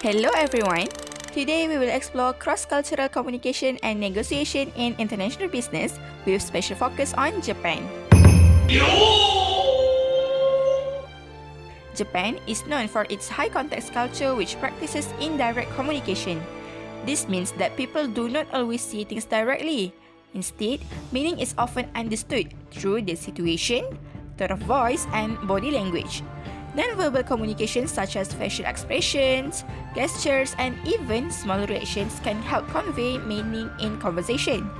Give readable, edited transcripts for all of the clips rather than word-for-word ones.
Hello everyone! Today we will explore cross-cultural communication and negotiation in international business with special focus on Japan. Japan is known for its high-context culture which practices indirect communication. This means that people do not always see things directly. Instead, meaning is often understood through the situation, tone of voice, and body language. Non-verbal communications such as facial expressions, gestures, and even small reactions can help convey meaning in conversation.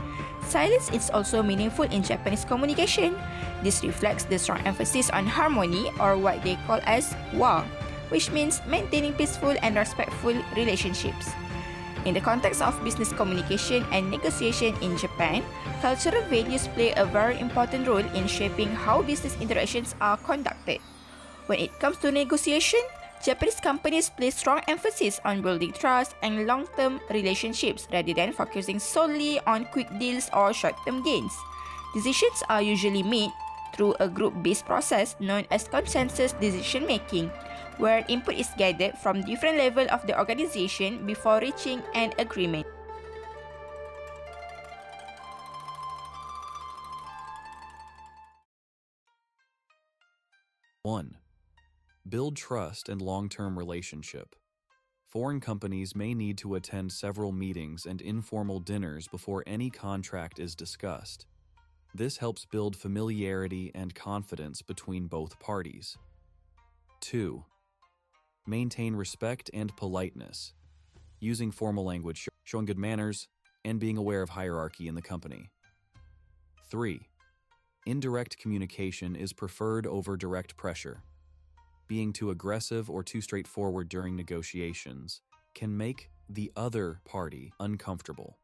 Silence is also meaningful in Japanese communication. This reflects the strong emphasis on harmony, or what they call as wa, which means maintaining peaceful and respectful relationships. In the context of business communication and negotiation in Japan, cultural values play a very important role in shaping how business interactions are conducted. When it comes to negotiation, Japanese companies place strong emphasis on building trust and long-term relationships rather than focusing solely on quick deals or short-term gains. Decisions are usually made through a group-based process known as consensus decision-making, where input is gathered from different levels of the organization before reaching an agreement. One, build trust and long-term relationship. Foreign companies may need to attend several meetings and informal dinners before any contract is discussed. This helps build familiarity and confidence between both parties. 2. Maintain respect and politeness, using formal language, showing good manners, and being aware of hierarchy in the company. 3. Indirect communication is preferred over direct pressure. Being too aggressive or too straightforward during negotiations can make the other party uncomfortable.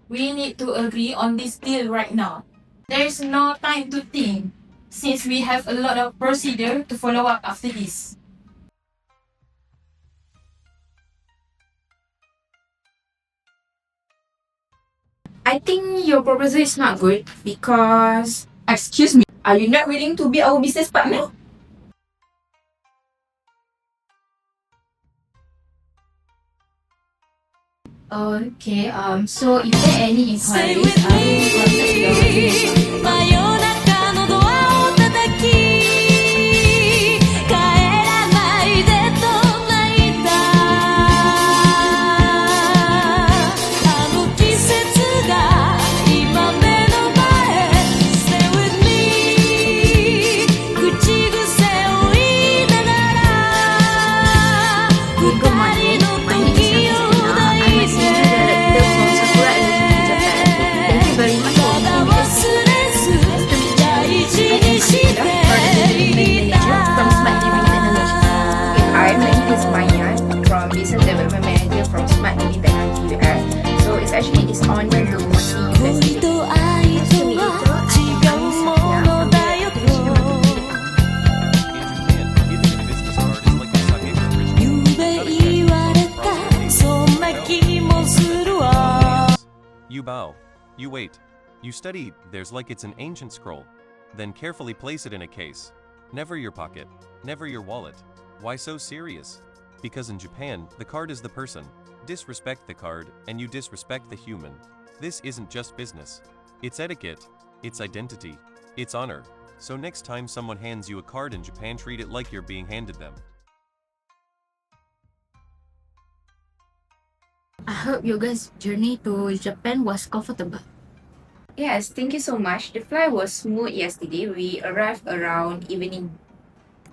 We need to agree on this deal right now. There is no time to think, since we have a lot of procedure to follow up after this. I think your proposal is not good because, Excuse me, are you not willing to be our business partner? okay, so if there are any inquiries, I will contact your business partner. 真夜中のドアを叩き帰らないでと泣いたあの季節が今目の前 Stay with me 口癖を言いながら Good morning, 二人の my name is 時を Nafisina. 抱 I'm a い senior director from Sakura Energy in Japan. Thank you very much for まだ meeting 忘 us. れず Nice to meet you. 大事 I am にして Akira, Product Development Manager from Smart Living Technology. And I, my name is Maya from Business Development Manager from Smart Living Technology US. So it's actually this honor to see you guys 恋 today. と愛とは違うものだよと In Japan, giving a business card is like a sake for rich ゆ people. うべ言われたそんな気もするわ You bow. You wait. You study. There's like it's an ancient scroll. Then carefully place it in a case. Never your pocket. Never your wallet. Why so serious? Because in Japan, the card is the person. Disrespect the card, and you disrespect the human. This isn't just business. It's etiquette. It's identity. It's honor. So next time someone hands you a card in Japan, treat it like you're being handed them. I hope your guys' journey to Japan was comfortable. Yes, thank you so much. The flight was smooth yesterday. We arrived around evening.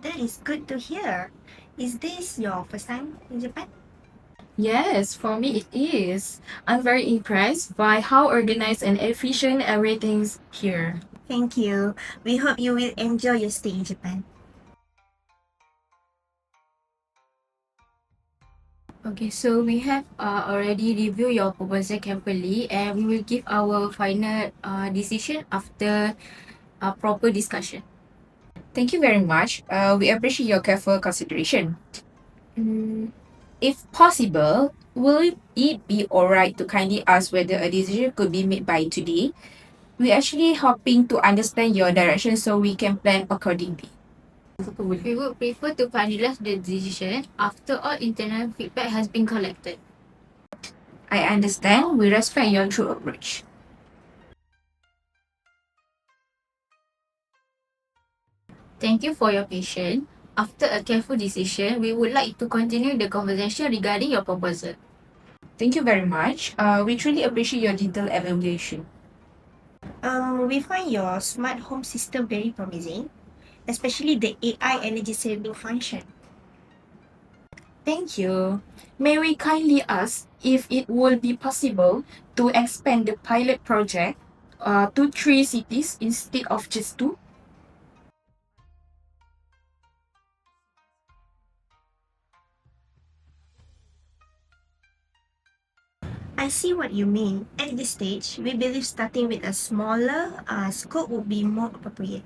That is good to hear. Is this your first time in Japan? Yes, for me it is. I'm very impressed by how organized and efficient everything's here. Thank you. We hope you will enjoy your stay in Japan. Okay, so we have already reviewed your proposal carefully and we will give our final decision after proper discussion. Thank you very much. We appreciate your careful consideration. Mm, If possible, will it be alright to kindly ask whether a decision could be made by today? We're actually hoping to understand your direction so we can plan accordingly. We would prefer to finalize the decision after all internal feedback has been collected. I understand. We respect your true approach. Thank you for your patience. After a careful decision, we would like to continue the conversation regarding your proposal. Thank you very much. We truly appreciate your detailed evaluation. We find your smart home system very promising, especially the AI energy saving function. Thank you. May we kindly ask if it will be possible to expand the pilot project to 3 cities instead of just 2? I see what you mean. At this stage, we believe starting with a smaller scope would be more appropriate.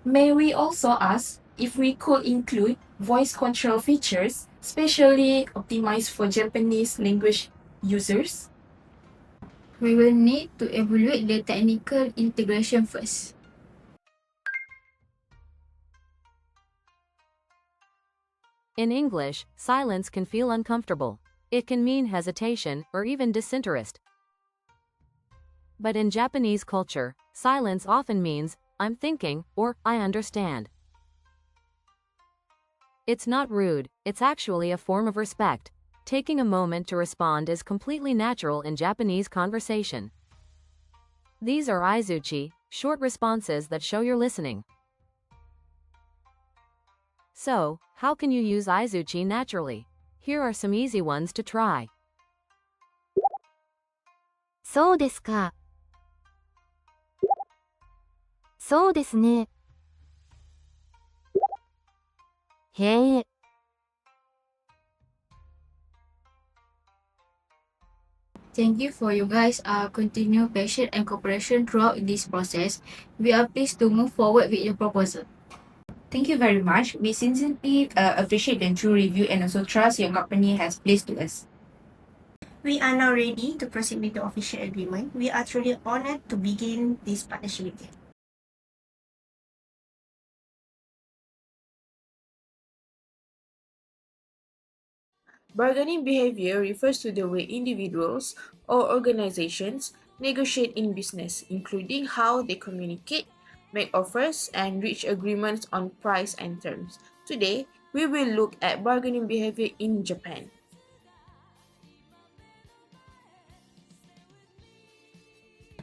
May we also ask if we could include voice control features, specially optimized for Japanese language users? We will need to evaluate the technical integration first. In English, silence can feel uncomfortable. It can mean hesitation or even disinterest. But in Japanese culture, silence often means, I'm thinking, or I understand. It's not rude, it's actually a form of respect. Taking a moment to respond is completely natural in Japanese conversation. These are aizuchi, short responses that show you're listening. So, how can you use aizuchi naturally? Here are some easy ones to try. そうですか。そうですね。へえ。Thank you for you guys' continued patience and cooperation throughout this process. We are pleased to move forward with your proposal. Thank you very much. We sincerely appreciate the true review and also trust your company has placed to us. We are now ready to proceed with the official agreement. We are truly honored to begin this partnership with you. Bargaining behavior refers to the way individuals or organizations negotiate in business, including how they communicate, make offers, and reach agreements on price and terms. Today, we will look at bargaining behavior in Japan.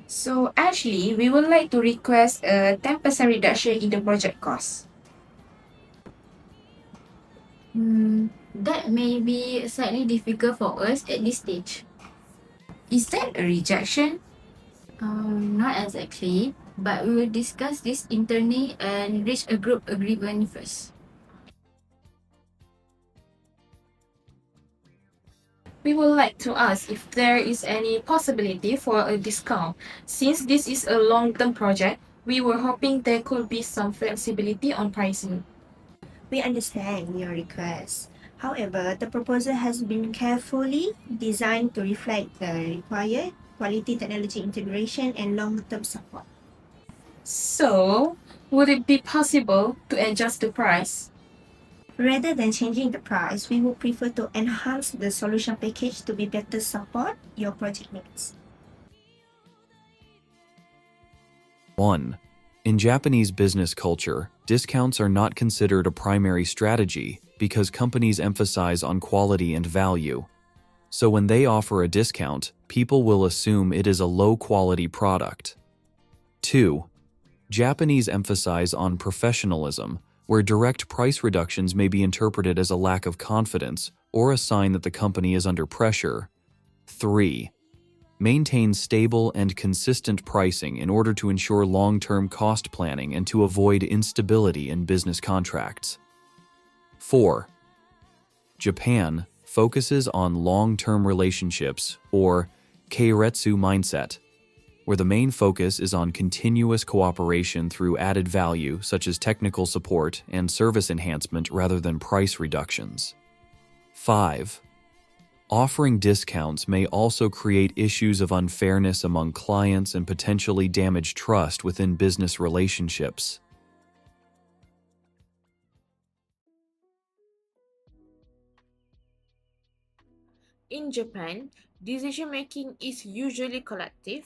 So actually, we would like to request a 10% reduction in the project cost. That may be slightly difficult for us at this stage. Is that a rejection? Not exactly, but we will discuss this internally and reach a group agreement first. We would like to ask if there is any possibility for a discount. Since this is a long-term project, we were hoping there could be some flexibility on pricing. We understand your request. However, the proposal has been carefully designed to reflect the required quality technology integration and long-term support. So, would it be possible to adjust the price? Rather than changing the price, we would prefer to enhance the solution package to be better support your project needs. 1. In Japanese business culture, discounts are not considered a primary strategy because companies emphasize on quality and value. So when they offer a discount, people will assume it is a low-quality product. 2. Japanese emphasize on professionalism, where direct price reductions may be interpreted as a lack of confidence or a sign that the company is under pressure. 3. Maintain stable and consistent pricing in order to ensure long-term cost planning and to avoid instability in business contracts. 4. Japan focuses on long-term relationships, or keiretsu mindset, where the main focus is on continuous cooperation through added value such as technical support and service enhancement rather than price reductions. 5. Offering discounts may also create issues of unfairness among clients and potentially damage trust within business relationships. In Japan, decision making is usually collective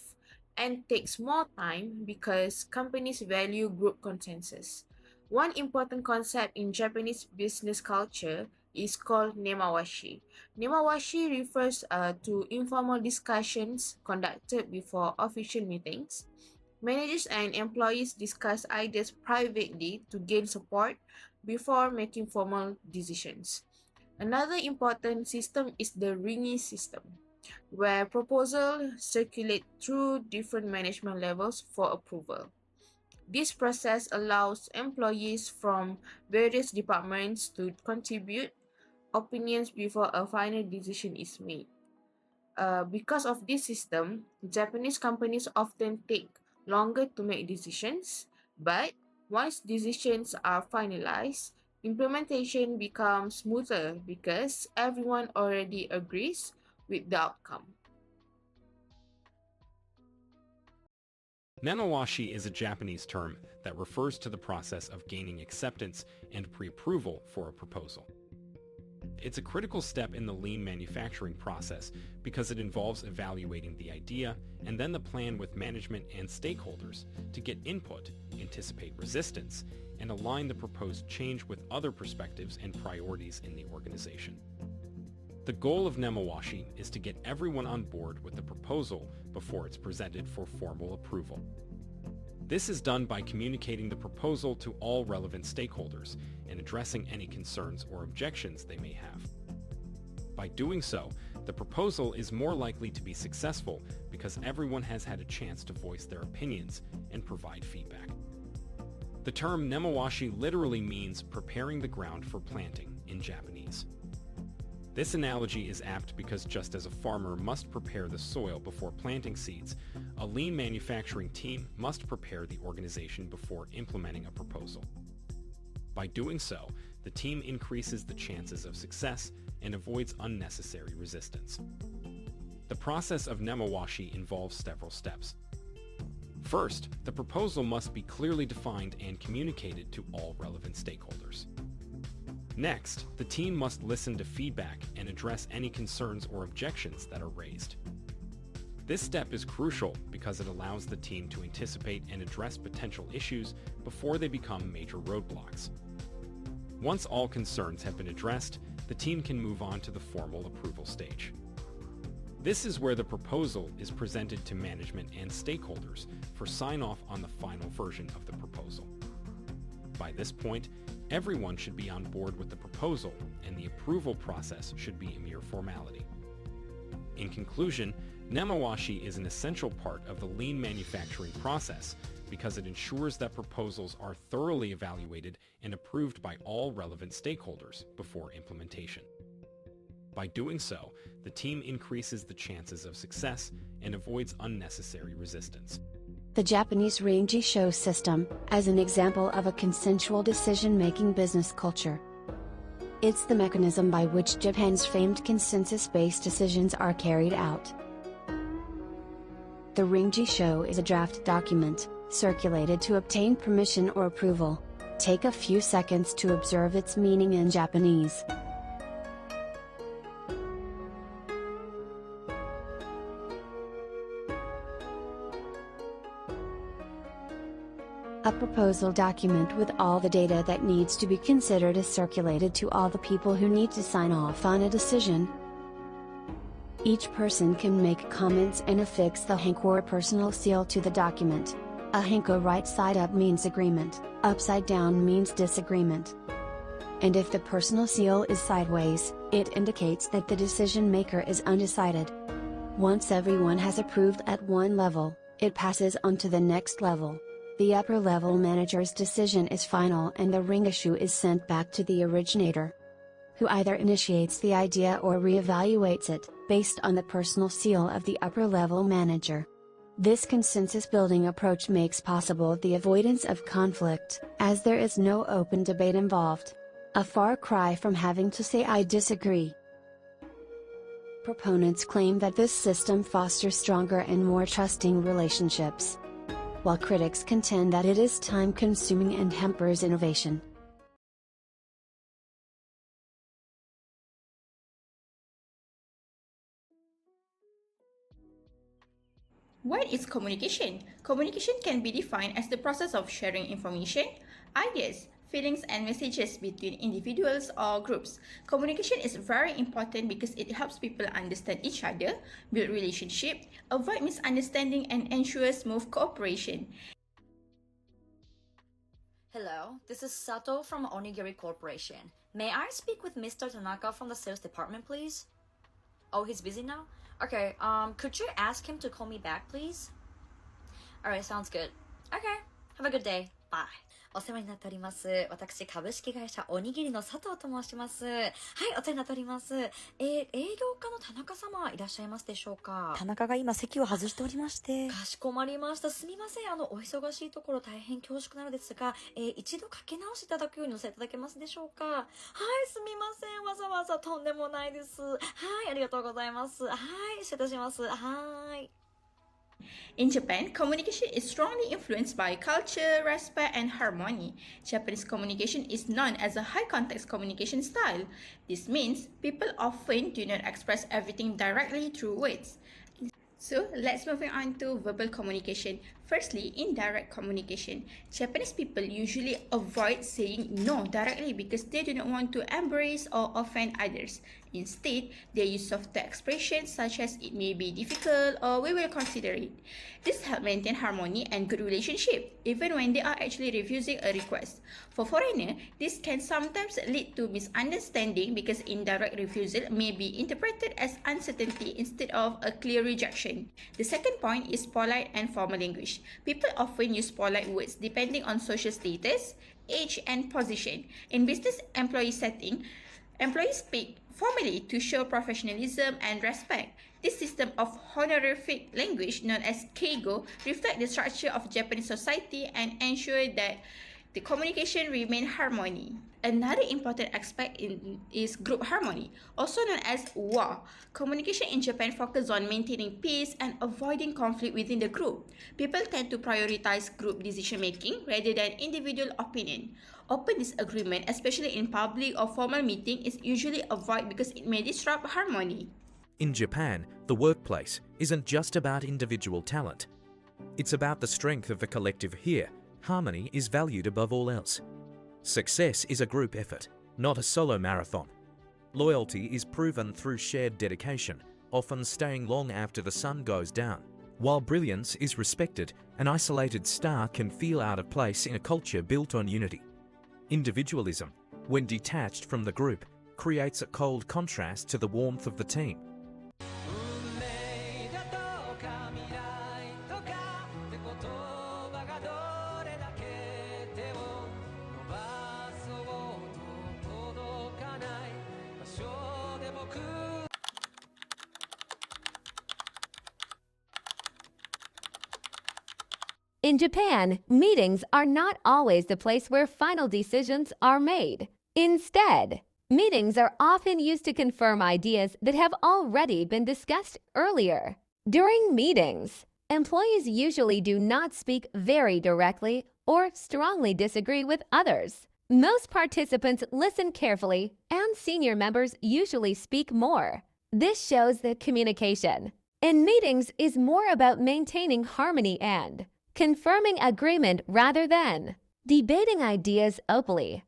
and takes more time because companies value group consensus. One important concept in Japanese business culture is called nemawashi. Nemawashi refers to informal discussions conducted before official meetings. Managers and employees discuss ideas privately to gain support before making formal decisions. Another important system is the ringi system, where proposals circulate through different management levels for approval. This process allows employees from various departments to contribute opinions before a final decision is made. Because of this system, Japanese companies often take longer to make decisions, but once decisions are finalized, implementation becomes smoother because everyone already agrees with the outcome. Nemawashi is a Japanese term that refers to the process of gaining acceptance and pre-approval for a proposal. It's a critical step in the lean manufacturing process because it involves evaluating the idea and then the plan with management and stakeholders to get input, anticipate resistance, and align the proposed change with other perspectives and priorities in the organization. The goal of nemawashi is to get everyone on board with the proposal before it's presented for formal approval. This is done by communicating the proposal to all relevant stakeholders and addressing any concerns or objections they may have. By doing so, the proposal is more likely to be successful because everyone has had a chance to voice their opinions and provide feedback. The term nemawashi literally means preparing the ground for planting in Japanese. This analogy is apt because just as a farmer must prepare the soil before planting seeds, a lean manufacturing team must prepare the organization before implementing a proposal. By doing so, the team increases the chances of success and avoids unnecessary resistance. The process of nemawashi involves several steps. First, the proposal must be clearly defined and communicated to all relevant stakeholders. Next, the team must listen to feedback and address any concerns or objections that are raised. This step is crucial because it allows the team to anticipate and address potential issues before they become major roadblocks. Once all concerns have been addressed, the team can move on to the formal approval stage. This is where the proposal is presented to management and stakeholders for sign-off on the final version of the proposal. By this point, everyone should be on board with the proposal, and the approval process should be a mere formality. In conclusion, nemawashi is an essential part of the lean manufacturing process because it ensures that proposals are thoroughly evaluated and approved by all relevant stakeholders before implementation. By doing so, the team increases the chances of success and avoids unnecessary resistance. The Japanese Ringi Sho system, as an example of a consensual decision-making business culture. It's the mechanism by which Japan's famed consensus-based decisions are carried out. The Ringi Sho is a draft document, circulated to obtain permission or approval. Take a few seconds to observe its meaning in Japanese. A proposal document with all the data that needs to be considered is circulated to all the people who need to sign off on a decision. Each person can make comments and affix the hanko or personal seal to the document. A hanko right side up means agreement, upside down means disagreement. And if the personal seal is sideways, it indicates that the decision maker is undecided. Once everyone has approved at one level, it passes on to the next level. The upper level manager's decision is final and the ringishu is sent back to the originator, who either initiates the idea or reevaluates it, based on the personal seal of the upper level manager. This consensus building approach makes possible the avoidance of conflict, as there is no open debate involved. A far cry from having to say I disagree. Proponents claim that this system fosters stronger and more trusting relationships, while critics contend that it is time-consuming and hampers innovation. What is communication? Communication can be defined as the process of sharing information, ideas, feelings, and messages between individuals or groups. Communication is very important because it helps people understand each other, build relationship, avoid misunderstanding, and ensure smooth cooperation. Hello, this is Sato from Onigiri Corporation. May I speak with Mr. Tanaka from the sales department, please? Oh, he's busy now? Okay, could you ask him to call me back, please? Alright, sounds good. Okay, have a good day. Bye. お世話になっております。私、株式会社おにぎりの佐藤と申します。はい、お世話になっております。営業課の田中様いらっしゃいますでしょうか？田中が今席を外しておりまして。かしこまりました。すみません。お忙しいところ大変恐縮なのですが、一度かけ直していただくようにお伝えいただけますでしょうか？はい、すみません。わざわざとんでもないです。はい、ありがとうございます。はい、失礼いたします。はい。In Japan, communication is strongly influenced by culture, respect, and harmony. Japanese communication is known as a high-context communication style. This means people often do not express everything directly through words. So, let's move on to verbal communication. Firstly, indirect communication. Japanese people usually avoid saying no directly because they do not want to embrace or offend others. Instead, they use softer expressions such as it may be difficult or we will consider it. This helps maintain harmony and good relationship, even when they are actually refusing a request. For foreigners, this can sometimes lead to misunderstanding because indirect refusal may be interpreted as uncertainty instead of a clear rejection. The second point is polite and formal language. People often use polite words depending on social status, age, and position. In business employee setting, employees speak formally to show professionalism and respect. This system of honorific language, known as keigo, reflects the structure of Japanese society and ensure that the communication remain harmony. Another important aspect is group harmony, also known as wa. Communication in Japan focuses on maintaining peace and avoiding conflict within the group. People tend to prioritize group decision-making rather than individual opinion. Open disagreement, especially in public or formal meeting, is usually avoided because it may disrupt harmony. In Japan, the workplace isn't just about individual talent. It's about the strength of the collective here. Harmony is valued above all else. Success is a group effort, not a solo marathon. Loyalty is proven through shared dedication, often staying long after the sun goes down. While brilliance is respected, an isolated star can feel out of place in a culture built on unity. Individualism, when detached from the group, creates a cold contrast to the warmth of the team. In Japan, meetings are not always the place where final decisions are made. Instead, meetings are often used to confirm ideas that have already been discussed earlier. During meetings, employees usually do not speak very directly or strongly disagree with others. Most participants listen carefully, and senior members usually speak more. This shows that communication in meetings is more about maintaining harmony and confirming agreement rather than debating ideas openly.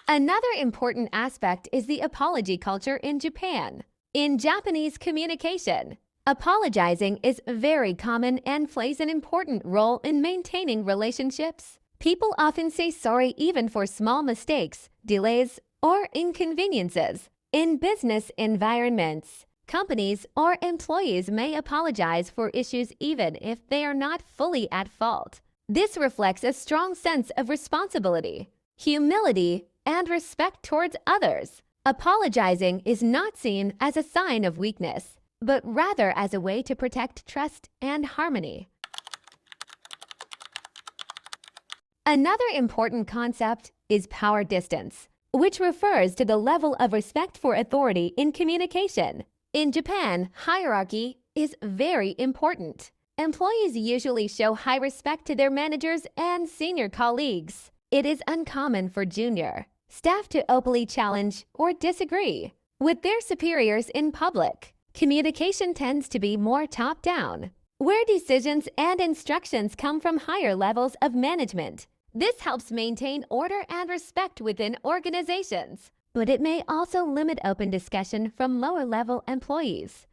Another important aspect is the apology culture in Japan. In Japanese communication, apologizing is very common and plays an important role in maintaining relationships. People often say sorry even for small mistakes, delays, or inconveniences. In business environments, companies or employees may apologize for issues even if they are not fully at fault. This reflects a strong sense of responsibility, humility, and respect towards others. Apologizing is not seen as a sign of weakness, but rather as a way to protect trust and harmony. Another important concept is power distance, which refers to the level of respect for authority in communication. In Japan, hierarchy is very important. Employees usually show high respect to their managers and senior colleagues. It is uncommon for junior staff to openly challenge or disagree with their superiors in public. Communication tends to be more top-down, where decisions and instructions come from higher levels of management. This helps maintain order and respect within organizations, but it may also limit open discussion from lower-level employees.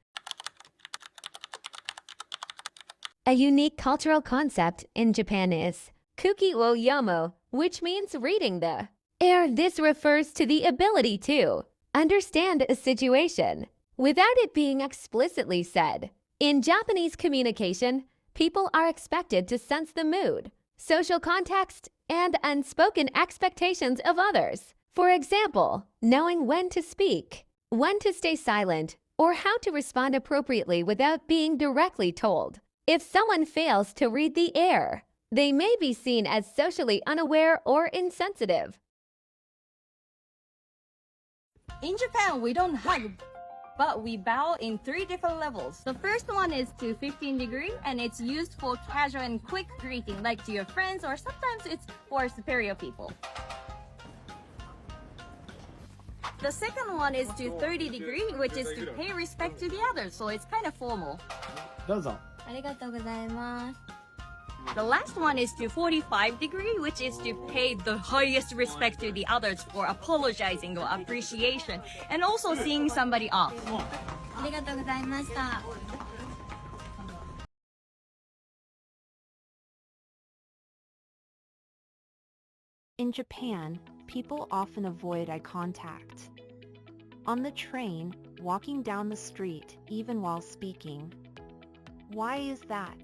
A unique cultural concept in Japan is kuki wo yomo, which means reading the air. This refers to the ability to understand a situation without it being explicitly said. In Japanese communication, people are expected to sense the mood, social context, and unspoken expectations of others. For example, knowing when to speak, when to stay silent, or how to respond appropriately without being directly told. If someone fails to read the air, they may be seen as socially unaware or insensitive. In Japan, we don't hug, but we bow in 3 different levels. The first one is to 15 degree, and it's used for casual and quick greeting, like to your friends, or sometimes it's for superior people. The second one is to 30 degree, which is to pay respect to the others, so it's kind of formal. どうぞ。ありがとうございます。The last one is to 45 degree, which is to pay the highest respect to the others for apologizing or appreciation, and also seeing somebody off. ありがとうございました。In Japan, people often avoid eye contact. On the train, walking down the street, even while speaking. Why is that?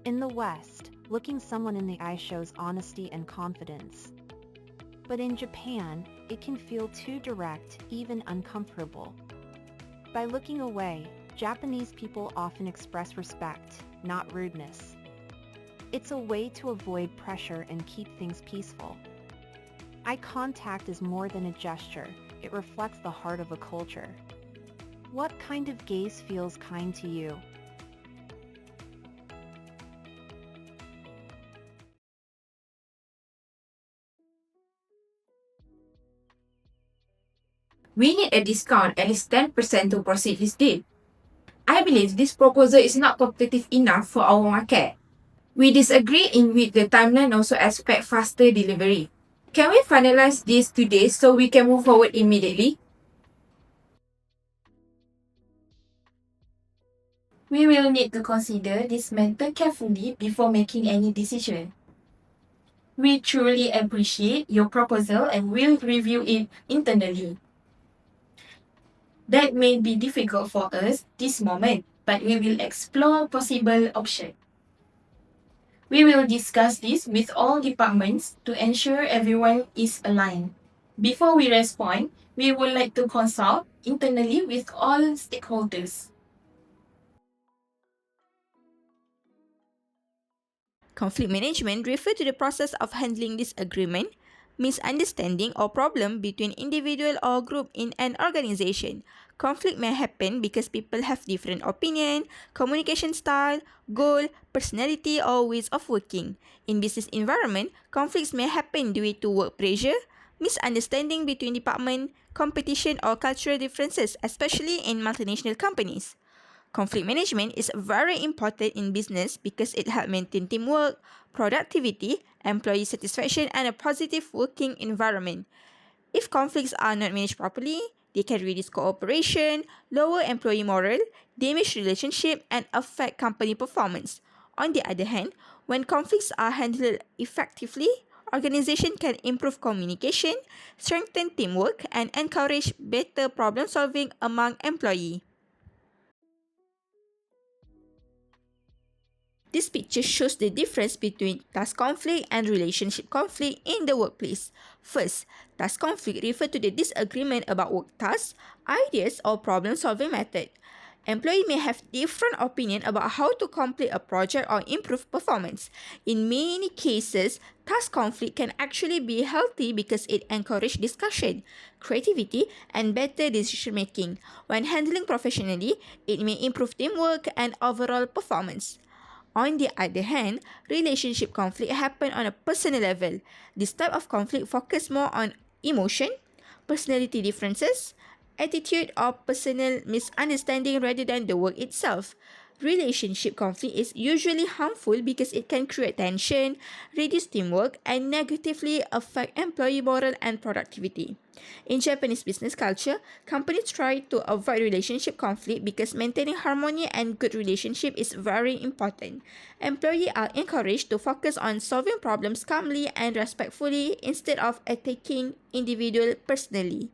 In the West, looking someone in the eye shows honesty and confidence. But in Japan, it can feel too direct, even uncomfortable. By looking away, Japanese people often express respect, not rudeness. It's a way to avoid pressure and keep things peaceful. Eye contact is more than a gesture, it reflects the heart of a culture. What kind of gaze feels kind to you? We need a discount at least 10% to proceed this deal. I believe this proposal is not competitive enough for our market. We disagree in which the timeline also expect faster delivery. Can we finalize this today so we can move forward immediately? We will need to consider this matter carefully before making any decision. We truly appreciate your proposal and will review it internally. That may be difficult for us this moment, but we will explore possible options. We will discuss this with all departments to ensure everyone is aligned. Before we respond, we would like to consult internally with all stakeholders. Conflict management refers to the process of handling disagreement, misunderstanding, or problem between individual or group in an organization. Conflict may happen because people have different opinion, communication style, goal, personality, or ways of working. In business environment, conflicts may happen due to work pressure, misunderstanding between department, competition, or cultural differences, especially in multinational companies. Conflict management is very important in business because it helps maintain teamwork, productivity, employee satisfaction, and a positive working environment. If conflicts are not managed properly, they can reduce cooperation, lower employee morale, damage relationship, and affect company performance. On the other hand, when conflicts are handled effectively, organization can improve communication, strengthen teamwork, and encourage better problem solving among employees. This picture shows the difference between task conflict and relationship conflict in the workplace. First, task conflict refers to the disagreement about work tasks, ideas, or problem-solving method. Employee may have different opinion about how to complete a project or improve performance. In many cases, task conflict can actually be healthy because it encourages discussion, creativity, and better decision making. When handling professionally, it may improve teamwork and overall performance. On the other hand, relationship conflict happen on a personal level. This type of conflict focus more on emotion, personality differences, attitude, or personal misunderstanding rather than the work itself. Relationship conflict is usually harmful because it can create tension, reduce teamwork, and negatively affect employee morale and productivity. In Japanese business culture, companies try to avoid relationship conflict because maintaining harmony and good relationship is very important. Employees are encouraged to focus on solving problems calmly and respectfully instead of attacking individual personally.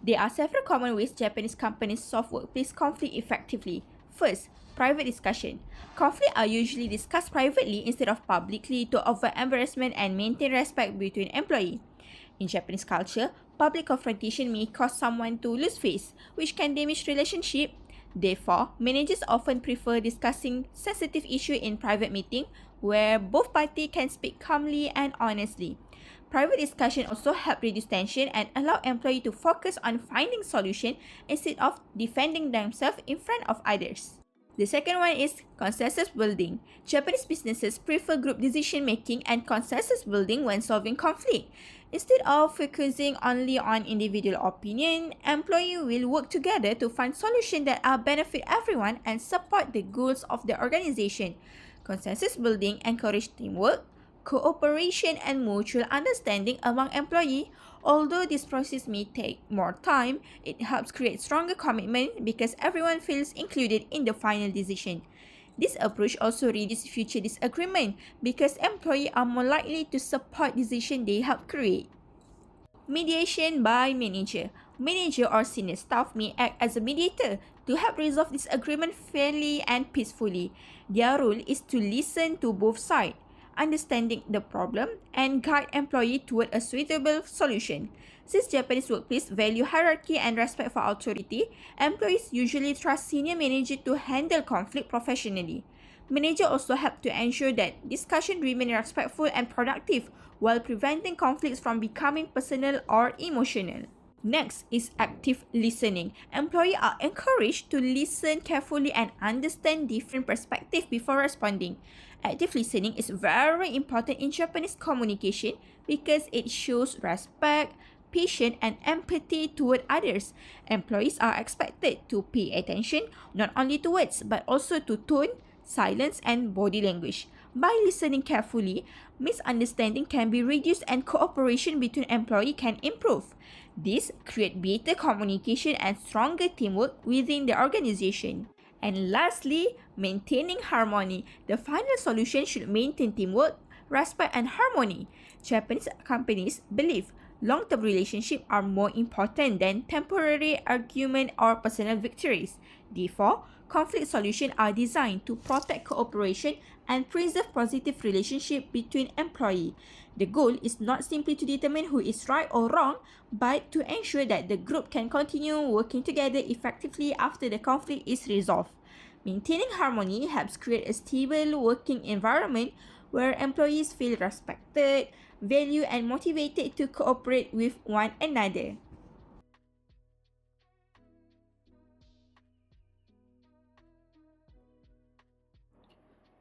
There are several common ways Japanese companies solve workplace conflict effectively. First, private discussion. Conflicts are usually discussed privately instead of publicly to avoid embarrassment and maintain respect between employees. In Japanese culture, public confrontation may cause someone to lose face, which can damage relationship. Therefore, managers often prefer discussing sensitive issues in private meeting where both parties can speak calmly and honestly. Private discussion also help reduce tension and allow employees to focus on finding solution instead of defending themselves in front of others. The second one is consensus building. Japanese businesses prefer group decision making and consensus building when solving conflict. Instead of focusing only on individual opinion, employees will work together to find solutions that are benefit everyone and support the goals of the organization. Consensus building encourages teamwork, cooperation, and mutual understanding among employees. Although this process may take more time, it helps create stronger commitment because everyone feels included in the final decision. This approach also reduces future disagreement because employees are more likely to support decisions they help create. Mediation by manager. Manager or senior staff may act as a mediator to help resolve disagreement fairly and peacefully. Their role is to listen to both sides, understanding the problem, and guide employee toward a suitable solution. Since Japanese workplace value hierarchy and respect for authority, employees usually trust senior manager to handle conflict professionally. Manager also help to ensure that discussion remain respectful and productive while preventing conflicts from becoming personal or emotional. Next is active listening. Employees are encouraged to listen carefully and understand different perspectives before responding. Active listening is very important in Japanese communication because it shows respect, patience, and empathy toward others. Employees are expected to pay attention not only to words but also to tone, silence, and body language. By listening carefully, misunderstanding can be reduced and cooperation between employees can improve. This creates better communication and stronger teamwork within the organization. And lastly, maintaining harmony. The final solution should maintain teamwork, respect, and harmony. Japanese companies believe long-term relationships are more important than temporary argument or personal victories. Therefore, conflict solutions are designed to protect cooperation and preserve positive relationship between employees. The goal is not simply to determine who is right or wrong, but to ensure that the group can continue working together effectively after the conflict is resolved. Maintaining harmony helps create a stable working environment where employees feel respected, valued, and motivated to cooperate with one another.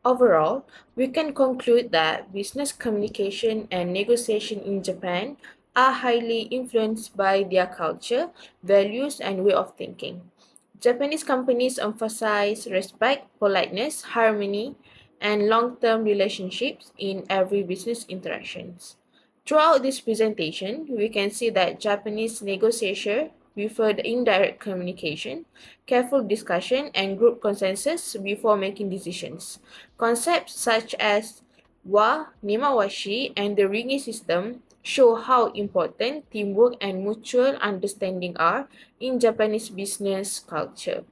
Overall, we can conclude that business communication and negotiation in Japan are highly influenced by their culture, values, and way of thinking. Japanese companies emphasize respect, politeness, harmony, and long-term relationships in every business interactions. Throughout this presentation, we can see that Japanese negotiator prefer the indirect communication, careful discussion, and group consensus before making decisions. Concepts such as wa, nemawashi, and the ringi system show how important teamwork and mutual understanding are in Japanese business culture.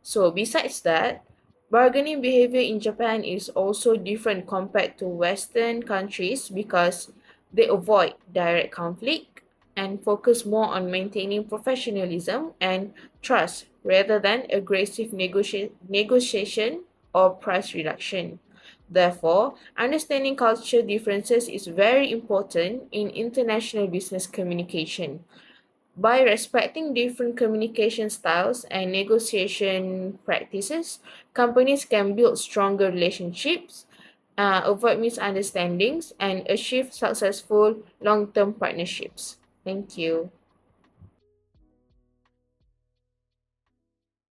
So besides that, bargaining behavior in Japan is also different compared to Western countries because They avoid direct conflict and focus more on maintaining professionalism and trust rather than aggressive negotiation or price reduction. Therefore, understanding culture differences is very important in international business communication. By respecting different communication styles and negotiation practices, companies can build stronger relationships, avoid misunderstandings, and achieve successful long term partnerships. Thank you.